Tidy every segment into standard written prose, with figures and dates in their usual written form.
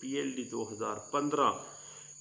PLD 2015,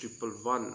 111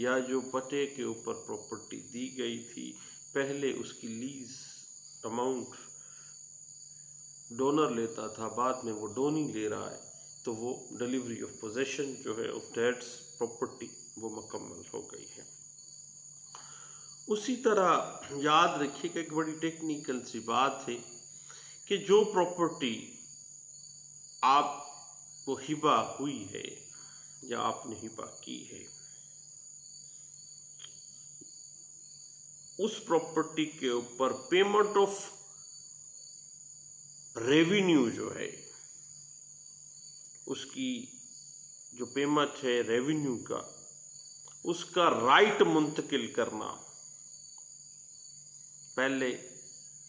یا جو پتے کے اوپر پراپرٹی دی گئی تھی پہلے اس کی لیز اماؤنٹ ڈونر لیتا تھا، بعد میں وہ ڈونی لے رہا ہے، تو وہ ڈیلیوری آف پوزیشن جو ہے آف ڈیڈس پراپرٹی وہ مکمل ہو گئی ہے۔ اسی طرح یاد رکھیے کہ ایک بڑی ٹیکنیکل سی بات ہے کہ جو پراپرٹی آپ کو ہبہ ہوئی ہے یا آپ نے ہبہ کی ہے، اس پراپرٹی کے اوپر پیمنٹ آف ریونیو جو ہے، اس کی جو پیمنٹ ہے ریونیو کا، اس کا رائٹ منتقل کرنا، پہلے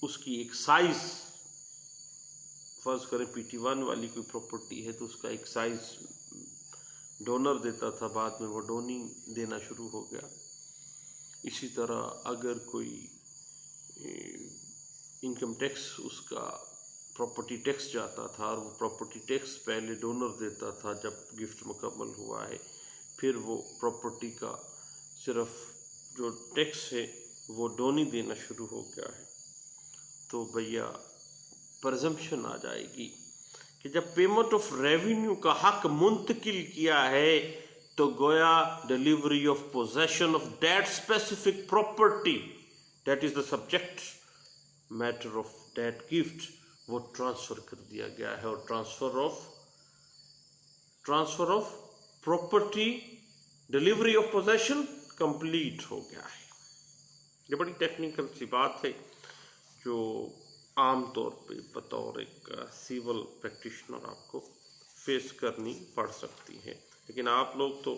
اس کی ایک سائز، فرض کریں پی ٹی 1 والی کوئی پراپرٹی ہے تو اس کا ایک سائز ڈونر دیتا تھا، بعد میں وہ ڈونی دینا شروع ہو گیا۔ اسی طرح اگر کوئی انکم ٹیکس اس کا پراپرٹی ٹیکس جاتا تھا اور وہ پراپرٹی ٹیکس پہلے ڈونر دیتا تھا، جب گفٹ مکمل ہوا ہے پھر وہ پراپرٹی کا صرف جو ٹیکس ہے وہ ڈونی دینا شروع ہو گیا ہے، تو بھیا پرزمپشن آ جائے گی کہ جب پیمنٹ آف ریونیو کا حق منتقل کیا ہے تو گویا delivery of position of that specific property that is the subject matter of that gift وہ ٹرانسفر کر دیا گیا ہے، اور transfer of property delivery of position complete ہو گیا ہے۔ یہ بڑی ٹیکنیکل سی بات ہے جو عام طور پہ بطور ایک سیول پریکٹیشنر آپ کو فیس کرنی پڑ سکتی ہے، لیکن آپ لوگ تو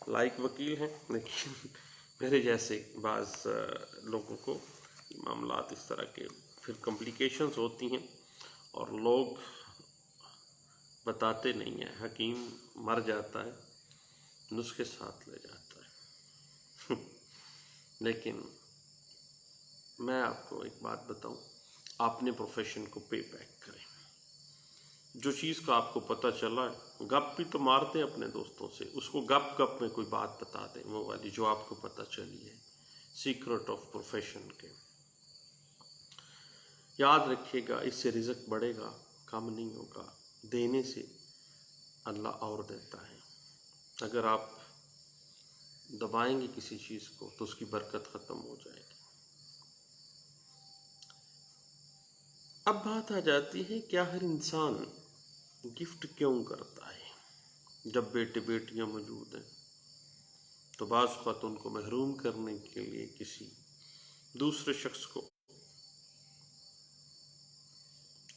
لائق وکیل ہیں، لیکن میرے جیسے بعض لوگوں کو معاملات اس طرح کے پھر کمپلیکیشنز ہوتی ہیں اور لوگ بتاتے نہیں ہیں، حکیم مر جاتا ہے نسخے ساتھ لے جاتا ہے۔ لیکن میں آپ کو ایک بات بتاؤں، آپ نے پروفیشن کو پے بیک کریں۔ جو چیز کا آپ کو پتہ چلا ہے، گپ بھی تو مارتے ہیں اپنے دوستوں سے، اس کو گپ گپ میں کوئی بات بتا دیں، وہ والی جو آپ کو پتہ چلی ہے، سیکرٹ آف پروفیشن کے۔ یاد رکھیے گا، اس سے رزق بڑھے گا، کم نہیں ہوگا، دینے سے اللہ اور دیتا ہے۔ اگر آپ دبائیں گے کسی چیز کو تو اس کی برکت ختم ہو جائے گی۔ اب بات آ جاتی ہے کیا ہر انسان گفٹ کیوں کرتا ہے؟ جب بیٹے بیٹیاں موجود ہیں تو بعض اوقات ان کو محروم کرنے کے لیے کسی دوسرے شخص کو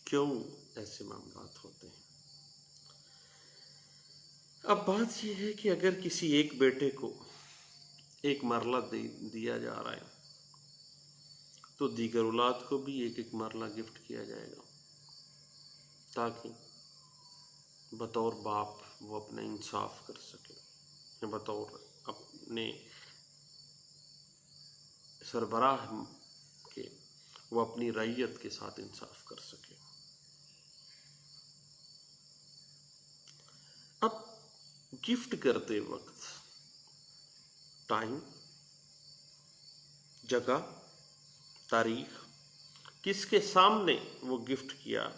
کیوں ایسے معاملات ہوتے ہیں؟ اب بات یہ ہے کہ اگر کسی ایک بیٹے کو ایک مرلہ دیا جا رہا ہے تو دیگر اولاد کو بھی ایک ایک مرلہ گفٹ کیا جائے گا، تاکہ بطور باپ وہ اپنا انصاف کر سکے، بطور اپنے سربراہ کے وہ اپنی رعیت کے ساتھ انصاف کر سکے۔ اب گفٹ کرتے وقت ٹائم، جگہ، تاریخ، کس کے سامنے وہ گفٹ کیا،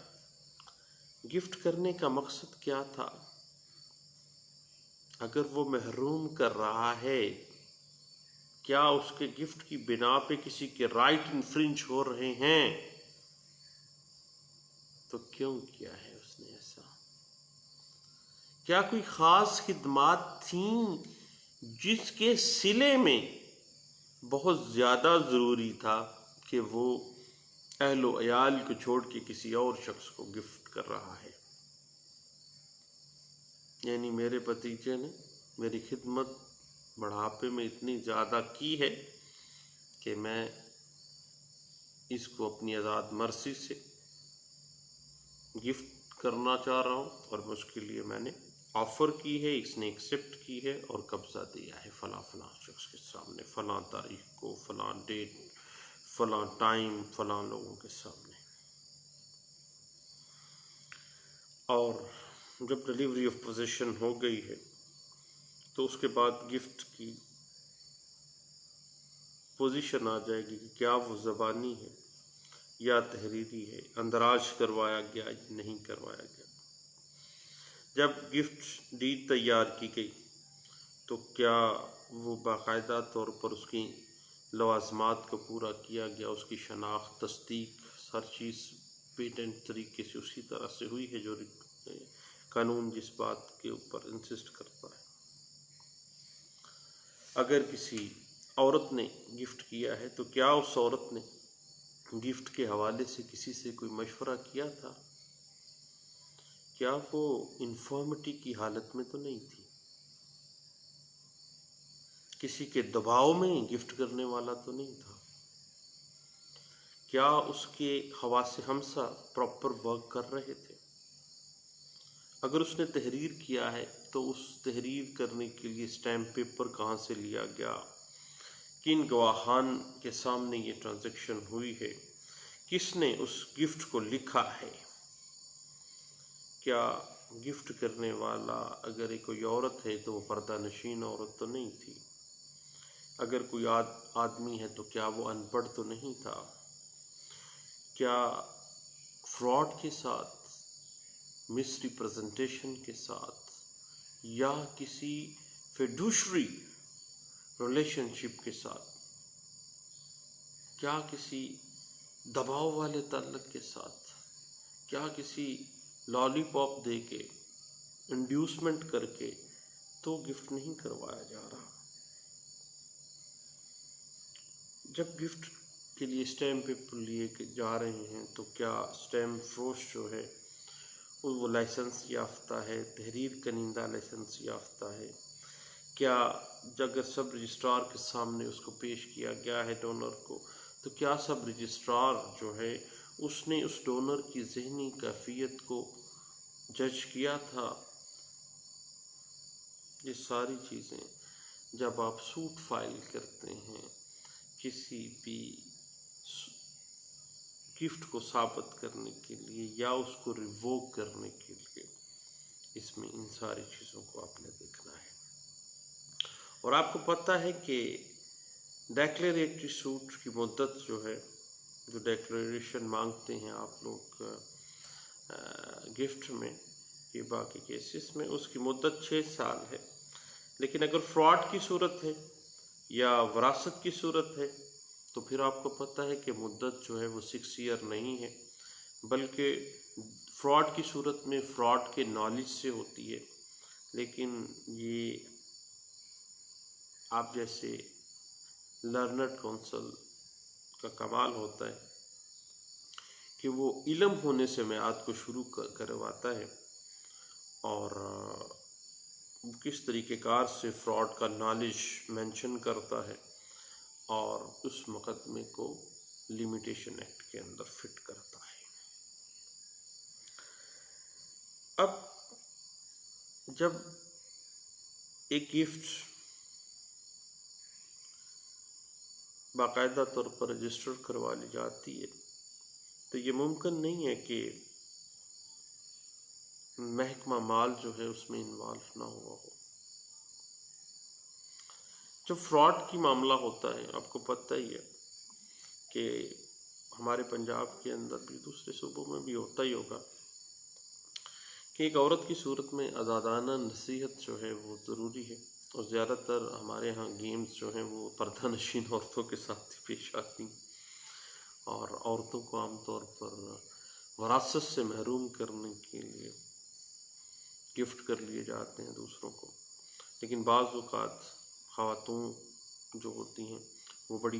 گفٹ کرنے کا مقصد کیا تھا، اگر وہ محروم کر رہا ہے، کیا اس کے گفٹ کی بنا پہ کسی کے رائٹ انفرنج ہو رہے ہیں، تو کیوں کیا ہے اس نے ایسا؟ کیا کوئی خاص خدمات تھیں جس کے صلے میں بہت زیادہ ضروری تھا کہ وہ اہل و عیال کو چھوڑ کے کسی اور شخص کو گفٹ کر رہا ہے؟ یعنی میرے بھتیجے نے میری خدمت بڑھاپے میں اتنی زیادہ کی ہے کہ میں اس کو اپنی آزاد مرضی سے گفٹ کرنا چاہ رہا ہوں، اور اس کے لیے میں نے آفر کی ہے، اس نے ایکسیپٹ کی ہے اور قبضہ دیا ہے فلاں فلاں شخص کے سامنے، فلاں تاریخ کو، فلاں ڈیٹ، فلاں ٹائم، فلاں لوگوں کے سامنے۔ اور جب ڈیلیوری آف پوزیشن ہو گئی ہے تو اس کے بعد گفٹ کی پوزیشن آ جائے گی کہ کیا وہ زبانی ہے یا تحریری ہے، اندراج کروایا گیا یا نہیں کروایا گیا۔ جب گفٹ ڈیڈ تیار کی گئی تو کیا وہ باقاعدہ طور پر اس کی لوازمات کو پورا کیا گیا، اس کی شناخت، تصدیق، ہر چیز پیٹنٹ طریقے سے اسی طرح سے ہوئی ہے جو قانون جس بات کے اوپر انسسٹ کرتا ہے۔ اگر کسی عورت نے گفٹ کیا ہے تو کیا اس عورت نے گفٹ کے حوالے سے کسی سے کوئی مشورہ کیا تھا؟ کیا وہ انفارمٹی کی حالت میں تو نہیں تھی؟ کسی کے دباؤ میں گفٹ کرنے والا تو نہیں تھا؟ کیا اس کے حواس ہمسا پراپر ورک کر رہے تھے؟ اگر اس نے تحریر کیا ہے تو اس تحریر کرنے کے لیے اسٹیمپ پیپر کہاں سے لیا گیا؟ کن گواہان کے سامنے یہ ٹرانزیکشن ہوئی ہے؟ کس نے اس گفٹ کو لکھا ہے؟ کیا گفٹ کرنے والا اگر کوئی عورت ہے تو وہ پردہ نشین عورت تو نہیں تھی؟ اگر کوئی آدمی ہے تو کیا وہ ان پڑھ تو نہیں تھا؟ کیا فراڈ کے ساتھ، مس ریپرزنٹیشن کے ساتھ، یا کسی فیڈوشری ریلیشن شپ کے ساتھ، کیا کسی دباؤ والے تعلق کے ساتھ، کیا کسی لالی پاپ دے کے، انڈیوسمنٹ کر کے تو گفٹ نہیں کروایا جا رہا؟ جب گفٹ کے لیے اسٹیمپ پیپر لیے جا رہے ہیں تو کیا اسٹیمپ فروش جو ہے وہ لائسنس یافتہ ہے، تحریر کنندہ لائسنس یافتہ ہے؟ کیا اگر سب رجسٹرار کے سامنے اس کو پیش کیا گیا ہے ڈونر کو تو کیا سب رجسٹرار جو ہے اس نے اس ڈونر کی ذہنی کیفیت کو جج کیا تھا؟ یہ ساری چیزیں جب آپ سوٹ فائل کرتے ہیں کسی بھی گفٹ کو ثابت کرنے کے لیے یا اس کو ریووک کرنے کے لیے، اس میں ان ساری چیزوں کو آپ نے دیکھنا ہے۔ اور آپ کو پتہ ہے کہ ڈیکلیریٹری سوٹ کی مدت جو ہے، جو ڈیکلیریشن مانگتے ہیں آپ لوگ گفٹ میں یہ باقی کیسز میں، اس کی مدت 6 سال ہے۔ لیکن اگر فراڈ کی صورت ہے یا وراثت کی صورت ہے تو پھر آپ کو پتہ ہے کہ مدت جو ہے وہ 6 ایئر نہیں ہے، بلکہ فراڈ کی صورت میں فراڈ کے نالج سے ہوتی ہے۔ لیکن یہ آپ جیسے لرنڈ کونسل کا کمال ہوتا ہے کہ وہ علم ہونے سے میعاد کو شروع کرواتا ہے اور کس طریقہ کار سے فراڈ کا نالج مینشن کرتا ہے اور اس مقدمے کو لیمیٹیشن ایکٹ کے اندر فٹ کرتا ہے۔ اب جب ایک گفٹ باقاعدہ طور پر رجسٹر کروا لی جاتی ہے تو یہ ممکن نہیں ہے کہ محکمہ مال جو ہے اس میں انوالو نہ ہوا ہو۔ جب فراڈ کی معاملہ ہوتا ہے، آپ کو پتہ ہی ہے کہ ہمارے پنجاب کے اندر بھی دوسرے صوبوں میں بھی ہوتا ہی ہوگا کہ ایک عورت کی صورت میں آزادانہ نصیحت جو ہے وہ ضروری ہے، اور زیادہ تر ہمارے ہاں گیمز جو ہیں وہ پردہ نشین عورتوں کے ساتھ ہی پیش آتی ہیں، اور عورتوں کو عام طور پر وراثت سے محروم کرنے کے لیے گفٹ کر لیے جاتے ہیں دوسروں کو۔ لیکن بعض اوقات خواتون جو ہوتی ہیں وہ بڑی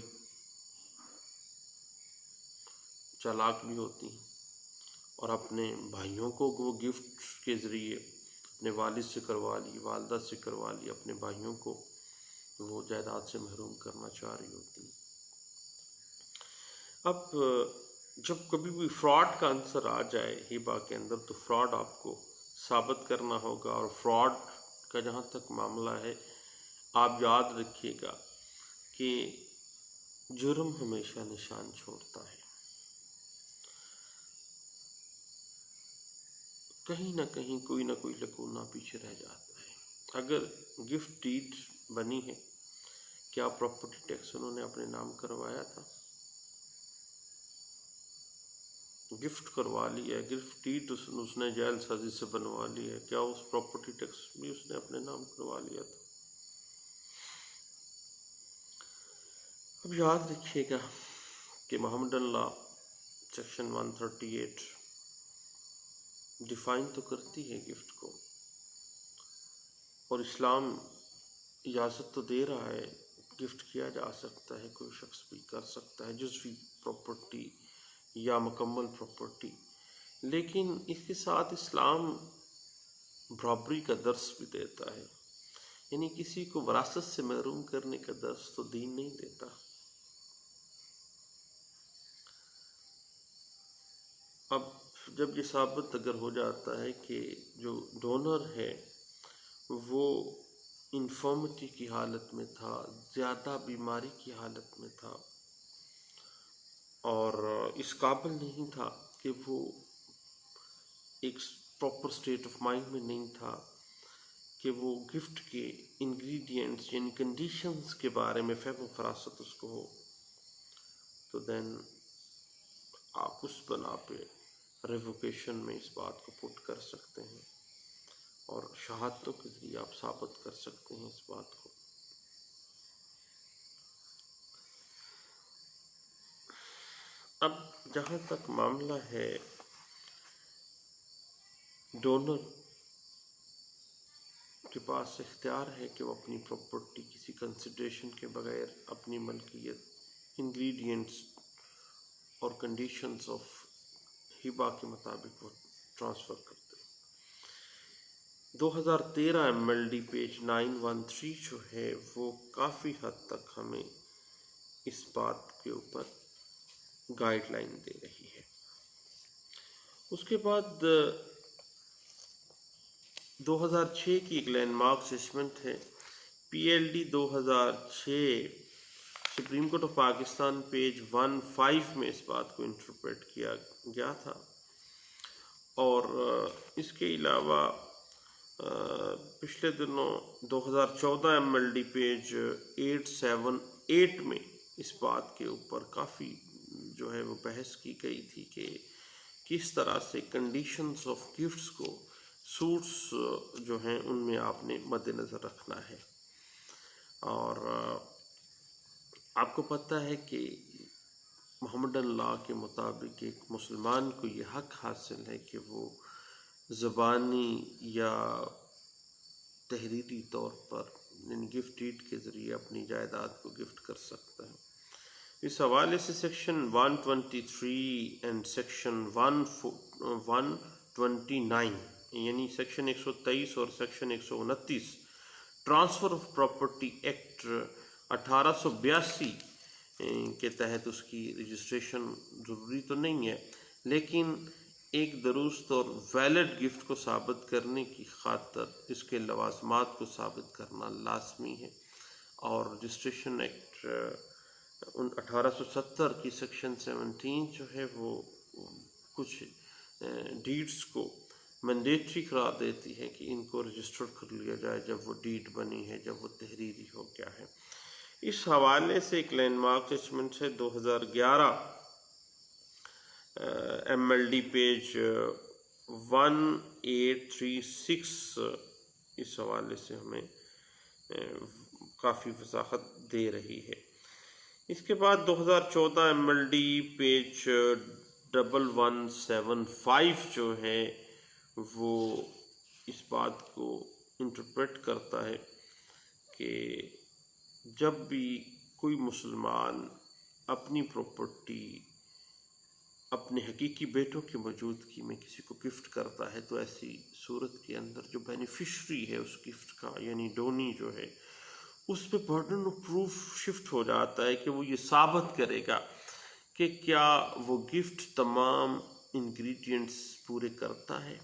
چالاک بھی ہوتی ہیں اور اپنے بھائیوں کو وہ گفٹ کے ذریعے اپنے والد سے کروا لی، والدہ سے کروا لی، اپنے بھائیوں کو وہ جائیداد سے محروم کرنا چاہ رہی ہوتی ہیں۔ اب جب کبھی بھی فراڈ کا عنصر آ جائے ہبہ کے اندر تو فراڈ آپ کو ثابت کرنا ہوگا، اور فراڈ کا جہاں تک معاملہ ہے آپ یاد رکھیے گا کہ جرم ہمیشہ نشان چھوڑتا ہے، کہیں نہ کہیں کوئی نہ کوئی لکونہ پیچھے رہ جاتا ہے۔ اگر گفٹ ڈیڈ بنی ہے، کیا پراپرٹی ٹیکس انہوں نے اپنے نام کروایا تھا؟ گفٹ کروا لی ہے، گفٹ ڈیڈ اس نے جعل سازی سے بنوا لی ہے، کیا اس پراپرٹی ٹیکس بھی اس نے اپنے نام کروا لیا تھا؟ اب یاد رکھیے گا کہ محمدن لا سیکشن 138 ڈیفائن تو کرتی ہے گفٹ کو، اور اسلام اجازت تو دے رہا ہے، گفٹ کیا جا سکتا ہے، کوئی شخص بھی کر سکتا ہے جزوی پراپرٹی یا مکمل پراپرٹی، لیکن اس کے ساتھ اسلام برابری کا درس بھی دیتا ہے، یعنی کسی کو وراثت سے محروم کرنے کا درس تو دین نہیں دیتا۔ اب جب یہ ثابت اگر ہو جاتا ہے کہ جو ڈونر ہے وہ انفرمٹی کی حالت میں تھا، زیادہ بیماری کی حالت میں تھا، اور اس قابل نہیں تھا کہ وہ ایک پراپر اسٹیٹ آف مائنڈ میں نہیں تھا کہ وہ گفٹ کے انگریڈینٹس یعنی کنڈیشنز کے بارے میں فہم و فراست اس کو ہو، تو دین آپ اس بنا پہ ریووکیشن میں اس بات کو پٹ کر سکتے ہیں، اور شہادتوں کے ذریعے آپ ثابت کر سکتے ہیں اس بات کو۔ اب جہاں تک معاملہ ہے ڈونر کے پاس اختیار ہے کہ وہ اپنی پراپرٹی کسی کنسیڈریشن کے بغیر اپنی ملکیت انگریڈینٹس اور کنڈیشنز آف ہبہ کے مطابق وہ ٹرانسفر کرتے۔ 2013 MLD پیج 913 جو ہے وہ کافی حد تک ہمیں اس بات کے اوپر گائیڈ لائن دے رہی ہے۔ اس کے بعد 2006 کی ایک لینڈ مارک ججمنٹ ہے PLD 2006 supreme Court of Pakistan page 15 میں اس بات کو انٹرپریٹ کیا گیا تھا، اور اس کے علاوہ پچھلے دنوں 2014 MLD پیج 878 میں اس بات کے اوپر کافی جو ہے وہ بحث کی گئی تھی کہ کس طرح سے کنڈیشنز آف گفٹس کو سوٹس جو ہیں ان میں آپ نے مد نظر رکھنا ہے، اور آپ کو پتہ ہے کہ محمدن لا کے مطابق ایک مسلمان کو یہ حق حاصل ہے کہ وہ زبانی یا تحریری طور پر یعنی گفٹ ڈیڈ کے ذریعے اپنی جائیداد کو گفٹ کر سکتا ہے۔ اس حوالے سے سیکشن 123 اینڈ سیکشن 129 یعنی سیکشن 123 اور section 129 transfer of property act 1882 کے تحت اس کی رجسٹریشن ضروری تو نہیں ہے، لیکن ایک درست اور ویلڈ گفٹ کو ثابت کرنے کی خاطر اس کے لوازمات کو ثابت کرنا لازمی ہے، اور رجسٹریشن ایکٹ 1870 کی سیکشن 17 جو ہے وہ کچھ ڈیڈز کو مینڈیٹری قرار دیتی ہے کہ ان کو رجسٹر کر لیا جائے جب وہ ڈیڈ بنی ہے، جب وہ تحریری ہو گیا ہے۔ اس حوالے سے ایک لینڈ مارک ججمنٹ ہے 2011 MLD پیج 1836 اس حوالے سے ہمیں کافی وضاحت دے رہی ہے۔ اس کے بعد 2014 MLD پیج 1175 جو ہے وہ اس بات کو انٹرپریٹ کرتا ہے کہ جب بھی کوئی مسلمان اپنی پراپرٹی اپنے حقیقی بیٹوں کی موجودگی میں کسی کو گفٹ کرتا ہے تو ایسی صورت کے اندر جو بینیفیشری ہے اس گفٹ کا یعنی ڈونی جو ہے اس پہ برڈن آف پروف شفٹ ہو جاتا ہے کہ وہ یہ ثابت کرے گا کہ کیا وہ گفٹ تمام انگریڈینٹس پورے کرتا ہے،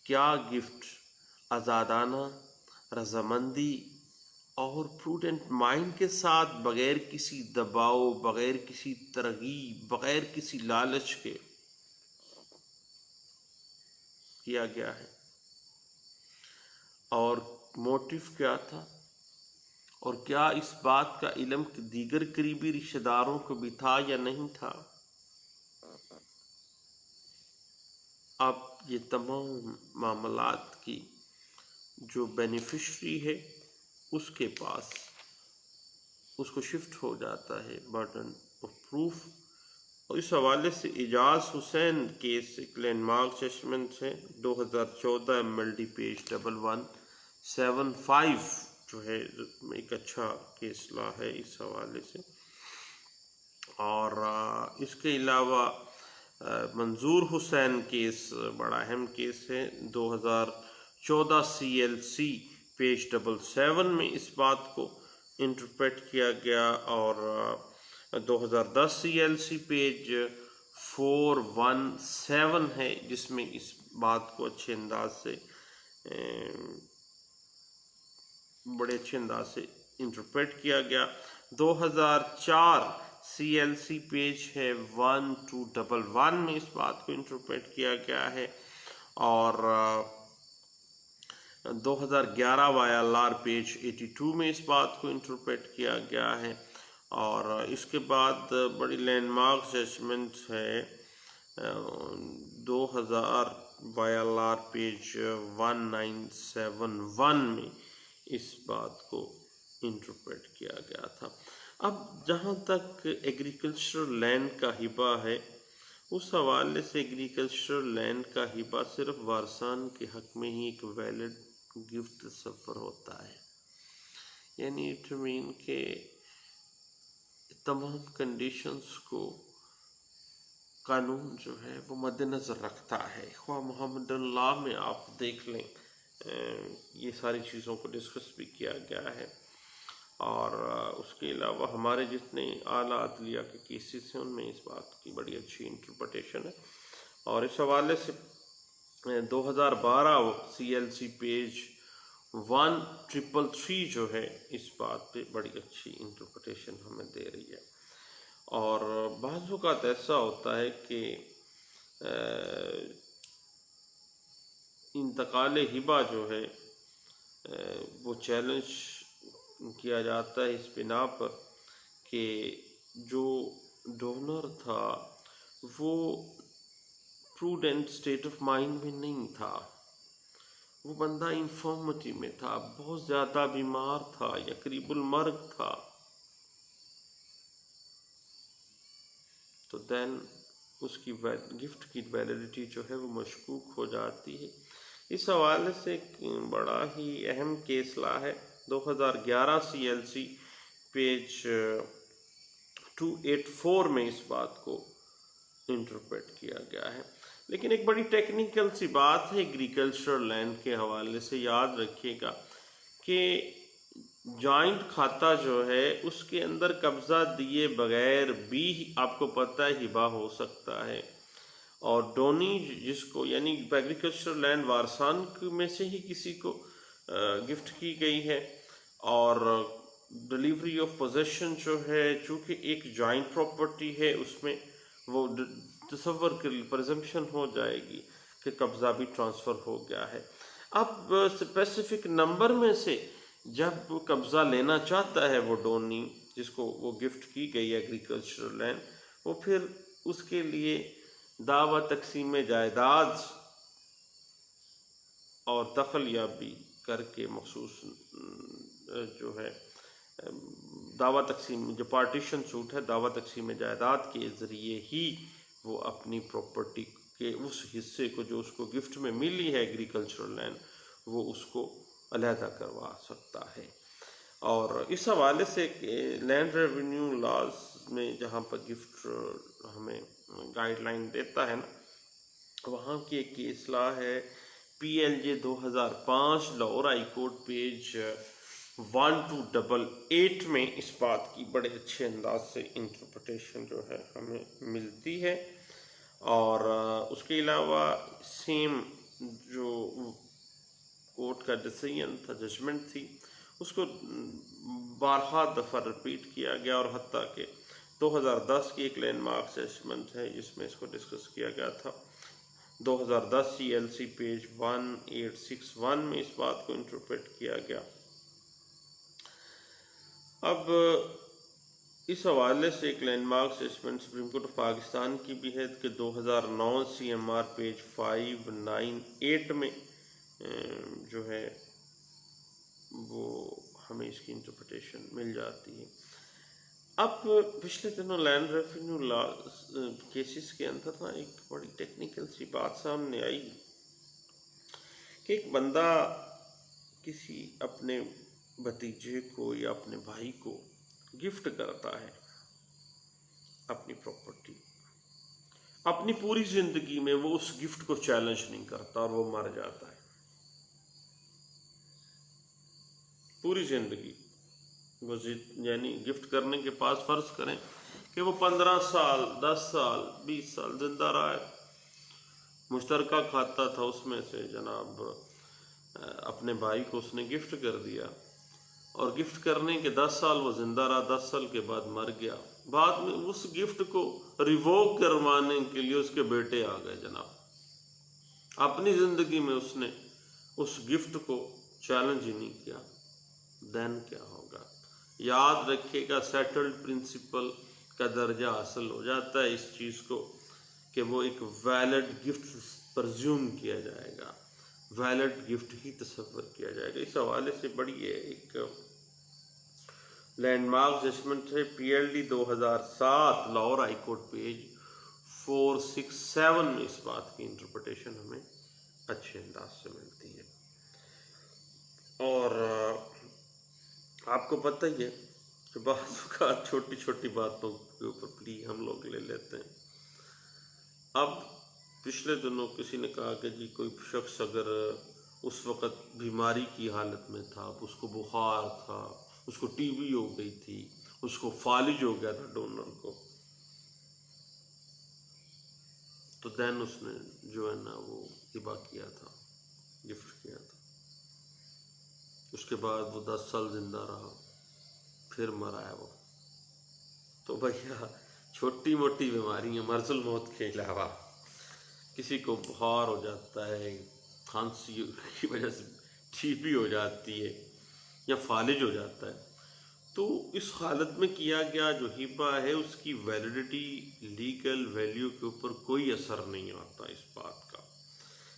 کیا گفٹ آزادانہ، رضامندی اور پروڈنٹ مائنڈ کے ساتھ بغیر کسی دباؤ، بغیر کسی ترغیب، بغیر کسی لالچ کے کیا گیا ہے۔ اور موٹیو کیا تھا، اور کیا اس بات کا علم دیگر قریبی رشتہ داروں کو بھی تھا یا نہیں تھا۔ اب یہ تمام معاملات کی جو بینیفیشری ہے اس کے پاس اس کو شفٹ ہو جاتا ہے برڈن آف پروف، اور اس حوالے سے اعجاز حسین کیس ایک لینڈ مارک ججمنٹ ہے 2014 MLD پیج 1175 جو ہے ایک اچھا کیس لا ہے اس حوالے سے۔ اور اس کے علاوہ منظور حسین کیس بڑا اہم کیس ہے 2014 CLC پیج 77 میں اس بات کو انٹرپریٹ کیا گیا، اور 2010 CLC پیج 417 ہے جس میں اس بات کو بڑے اچھے انداز سے انٹرپریٹ کیا گیا۔ 2004 CLC پیج ہے 1211 میں اس بات کو انٹرپریٹ کیا گیا ہے، اور 2011 YLR پیج 82 میں اس بات کو انٹرپریٹ کیا گیا ہے، اور اس کے بعد بڑی لینڈ مارک ججمنٹ ہے 2000 YLR پیج 1971 میں اس بات کو انٹرپریٹ کیا گیا تھا۔ اب جہاں تک ایگریکلچرل لینڈ کا ہبہ ہے، اس حوالے سے ایگریکلچرل لینڈ کا ہبہ صرف وارثان کے حق میں ہی ایک ویلڈ گفٹ تصور ہوتا ہے، یعنی اٹ مین کہ تمام کنڈیشنز کو قانون جو ہے وہ مد نظر رکھتا ہے۔ خواہ محمد اللہ میں آپ دیکھ لیں یہ ساری چیزوں کو ڈسکس بھی کیا گیا ہے، اور اس کے علاوہ ہمارے جتنے اعلیٰ عدلیہ کے کیسز ہیں ان میں اس بات کی بڑی اچھی انٹرپریٹیشن ہے، اور اس حوالے سے 2012 CLC پیج 1333 جو ہے اس بات پہ بڑی اچھی انٹرپریٹیشن ہمیں دے رہی ہے۔ اور بعض اوقات ایسا ہوتا ہے کہ انتقال ہبہ جو ہے وہ چیلنج کیا جاتا ہے اس بنا پر کہ جو ڈونر تھا وہ پروڈنٹ اسٹیٹ آف مائنڈ میں نہیں تھا، وہ بندہ انفارمٹی میں تھا، بہت زیادہ بیمار تھا یا قریب المرگ تھا، تو دین اس کی گفٹ کی ویلیڈیٹی جو ہے وہ مشکوک ہو جاتی ہے۔ اس حوالے سے ایک بڑا ہی اہم کیس لا ہے 2011 CLC پیج 284 میں اس بات کو انٹرپریٹ کیا گیا ہے۔ لیکن ایک بڑی ٹیکنیکل سی بات ہے ایگریکلچرل لینڈ کے حوالے سے، یاد رکھیے گا کہ جوائنٹ کھاتا جو ہے اس کے اندر قبضہ دیے بغیر بھی آپ کو پتہ ہے ہبہ ہو سکتا ہے، اور ڈونی جس کو یعنی ایگریکلچرل لینڈ وارثان میں سے ہی کسی کو گفٹ کی گئی ہے، اور ڈلیوری آف پوزیشن جو ہے چونکہ ایک جوائنٹ پراپرٹی ہے اس میں وہ تصور پرزمپشن ہو جائے گی کہ قبضہ بھی ٹرانسفر ہو گیا ہے۔ اب اسپیسیفک نمبر میں سے جب قبضہ لینا چاہتا ہے وہ ڈونی جس کو وہ گفٹ کی گئی ایگریکلچرل لینڈ، وہ پھر اس کے لیے دعوی تقسیم جائیداد اور دخل یابی کر کے مخصوص جو ہے دعوی تقسیم جو پارٹیشن سوٹ ہے دعوی تقسیم جائیداد کے ذریعے ہی وہ اپنی پراپرٹی کے اس حصے کو جو اس کو گفٹ میں ملی ہے ایگریکلچرل لینڈ وہ اس کو علیحدہ کروا سکتا ہے۔ اور اس حوالے سے لینڈ ریونیو لاز میں جہاں پر گفٹ ہمیں گائیڈ لائن دیتا ہے نا، وہاں کی ایک اصلاح ہے PLJ 2005 Lahore high court page 1288 میں اس بات کی بڑے اچھے انداز سے انٹرپریٹیشن جو ہے ہمیں ملتی ہے۔ اور اس کے علاوہ سیم جو کورٹ کا ڈیسیژن تھا، ججمنٹ تھی، اس کو بارہا دفعہ رپیٹ کیا گیا، اور حتیٰ کہ 2010 کی ایک لینڈ مارک ججمنٹ ہے جس میں اس کو ڈسکس کیا گیا تھا 2010 CLC پیج 1861 میں اس بات کو انٹرپریٹ کیا گیا۔ اب اس حوالے سے ایک landmark assessment Supreme Court of Pakistan کی بھی ہے کہ 2009 CMR پیج 598 میں جو ہے وہ ہمیں اس کی انٹرپریٹیشن مل جاتی ہے۔ اب پچھلے دنوں لینڈ ریونیو لا کیسز کے اندر ایک بڑی ٹیکنیکل سی بات سامنے آئی کہ ایک بندہ کسی اپنے بھتیجے کو یا اپنے بھائی کو گفٹ کرتا ہے اپنی پراپرٹی، اپنی پوری زندگی میں وہ اس گفٹ کو چیلنج نہیں کرتا اور وہ مر جاتا ہے پوری زندگی۔ وہ یعنی گفٹ کرنے کے پاس فرض کریں کہ وہ 15 سال 10 سال 20 سال زندہ رہا ہے، مشترکہ کھاتا تھا، اس میں سے جناب اپنے بھائی کو اس نے گفٹ کر دیا، اور گفٹ کرنے کے 10 سال وہ زندہ رہا، 10 سال کے بعد مر گیا۔ بعد میں اس گفٹ کو ریووک کروانے کے لیے اس کے بیٹے آ گئے جناب۔ اپنی زندگی میں اس نے اس گفٹ کو چیلنج ہی نہیں کیا، دین کیا ہوگا؟ یاد رکھے گا، سیٹلڈ پرنسپل کا درجہ حاصل ہو جاتا ہے اس چیز کو کہ وہ ایک ویلڈ گفٹ پرزیوم کیا جائے گا، ویلڈ گفٹ ہی تصور کیا جائے گا۔ اس حوالے سے بڑی ایک لینڈ مارک ججمنٹ ہے PLD 2007 Lahore high court page 467 میں اس بات کی انٹرپریٹیشن ہمیں اچھے انداز سے ملتی ہے۔ اور آپ کو پتہ ہی ہے کہ بعض اوقات چھوٹی چھوٹی باتوں کے اوپر پلی ہم لوگ لے لیتے ہیں۔ اب پچھلے دنوں کسی نے کہا کہ جی کوئی شخص اگر اس وقت بیماری کی حالت میں تھا، اس کو بخار تھا، اس کو TB ہو گئی تھی، اس کو فالج ہو گیا تھا ڈونر کو، تو دین اس نے جو ہے نا وہ ہبہ کیا تھا، گفٹ کیا تھا۔ اس کے بعد وہ 10 سال زندہ رہا، پھر مرا ہے وہ۔ تو بھیا چھوٹی موٹی بیماریاں مرض الموت کے علاوہ، کسی کو بخار ہو جاتا ہے، کھانسی کی وجہ سے TB ہو جاتی ہے یا فالج ہو جاتا ہے، تو اس حالت میں کیا گیا جو ہبہ ہے اس کی ویلیڈیٹی، لیگل ویلیو کے اوپر کوئی اثر نہیں آتا اس بات کا۔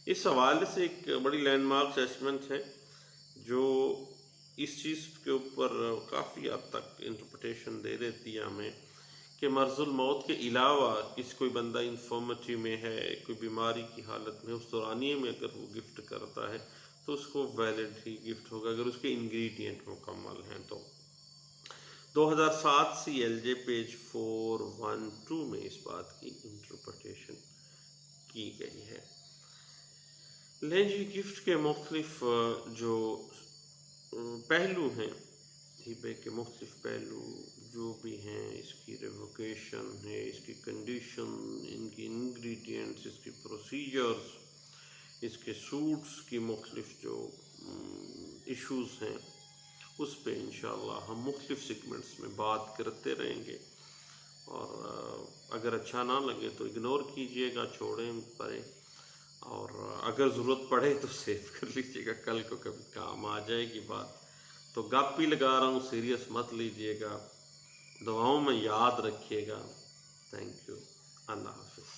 اس حوالے سے ایک بڑی لینڈ مارک اسسمنٹ ہے جو اس چیز کے اوپر کافی حد تک انٹرپریٹیشن دے دیتی ہے ہمیں کہ مرض الموت کے علاوہ کسی کوئی بندہ انفارمیٹی میں ہے، کوئی بیماری کی حالت میں، اس دورانیے میں اگر وہ گفٹ کرتا ہے تو اس کو ویلڈ ہی گفٹ ہوگا اگر اس کے انگریڈینٹ مکمل ہیں تو۔ 2007 CLJ پیج 412 میں اس بات کی انٹرپریٹیشن کی گئی ہے۔ لینڈ گفٹ کے مختلف جو پہلو ہیں، ہبے کے مختلف پہلو جو بھی ہیں، اس کی ریووکیشن ہے، اس کی کنڈیشن، ان کی انگریڈینٹس، اس کی پروسیجرز، اس کے سوٹس کی مختلف جو ایشوز ہیں، اس پہ انشاءاللہ ہم مختلف سیگمنٹس میں بات کرتے رہیں گے۔ اور اگر اچھا نہ لگے تو اگنور کیجئے گا، چھوڑیں پرے، اور اگر ضرورت پڑے تو سیو کر لیجئے گا، کل کو کبھی کام آ جائے گی بات۔ تو گپ ہی لگا رہا ہوں، سیریس مت لیجئے گا، دعاؤں میں یاد رکھیے گا۔ تھینک یو، اللہ حافظ۔